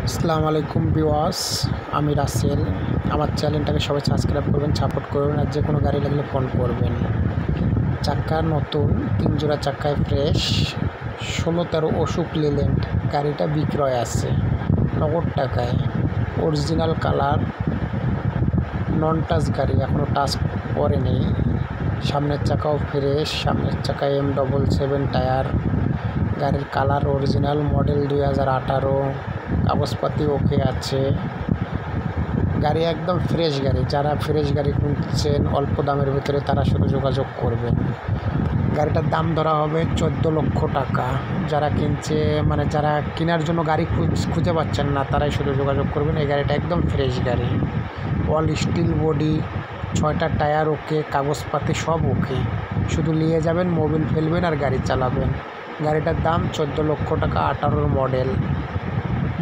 আসসালামু আলাইকুম ভিউয়ার্স, আমি রাসেল। আমার চ্যানেলটাকে সবাই সাবস্ক্রাইব করবেন, সাপোর্ট করবেন, আর যে কোনো গাড়ি লাগলে ফোন করবেন। চাকা নতুন, 3 জোড়া চাকায় ফ্রেশ, 16-13 অশোক লিল্যান্ড গাড়িটা বিক্রয় আছে নগদ টাকায়। অরিজিনাল কালার, নন টাচ গাড়ি, এখনও টাচ পরে নেই। সামনের চাকাও ফ্রেশ, সামনের চাকায় M77 টায়ার। গাড়ির কালার অরিজিনাল, মডেল 2018, কাগজপাতি ওকে আছে। গাড়ি একদম ফ্রেশ গাড়ি। যারা ফ্রেশ গাড়ি খুঁজছেন অল্প দামের ভিতরে তারা শুধু যোগাযোগ করবেন। গাড়িটার দাম ধরা হবে 14 লক্ষ টাকা। যারা কিনছে যারা কেনার জন্য গাড়ি খুঁজে পাচ্ছেন না তারাই শুধু যোগাযোগ করবেন। এই গাড়িটা একদম ফ্রেশ গাড়ি, অল স্টিল বডি, 6টা টায়ার ওকে, কাগজপাতি সব ওকে। শুধু নিয়ে যাবেন, মোবিল ফেলবেন আর গাড়ি চালাবেন। গাড়িটার দাম 14 লক্ষ টাকা, 18 মডেল,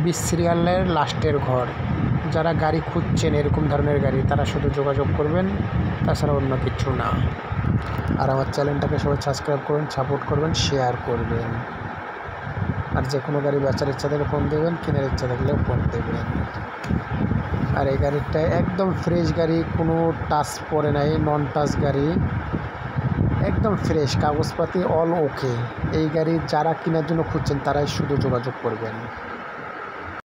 20 সিরিয়ালের লাস্টের ঘর। যারা গাড়ি খুঁজছেন এরকম ধরনের গাড়ি তারা শুধু যোগাযোগ করবেন, তাছাড়া অন্য কিছু না। আর আমার চ্যানেলটাকে সবাই সাবস্ক্রাইব করবেন, সাপোর্ট করবেন, শেয়ার করবেন। আর যে কোনো গাড়ি বেচার ইচ্ছা থাকলে ফোন দেবেন, কেনার ইচ্ছা থাকলেও ফোন দেবেন। আর এই গাড়িটা একদম ফ্রেশ গাড়ি, কোনো টাচ পড়ে নাই, নন টাচ গাড়ি, একদম ফ্রেশ, কাগজপাতি অল ওকে। এই গাড়ি যারা কেনার জন্য খুঁজছেন তারাই শুধু যোগাযোগ করবেন।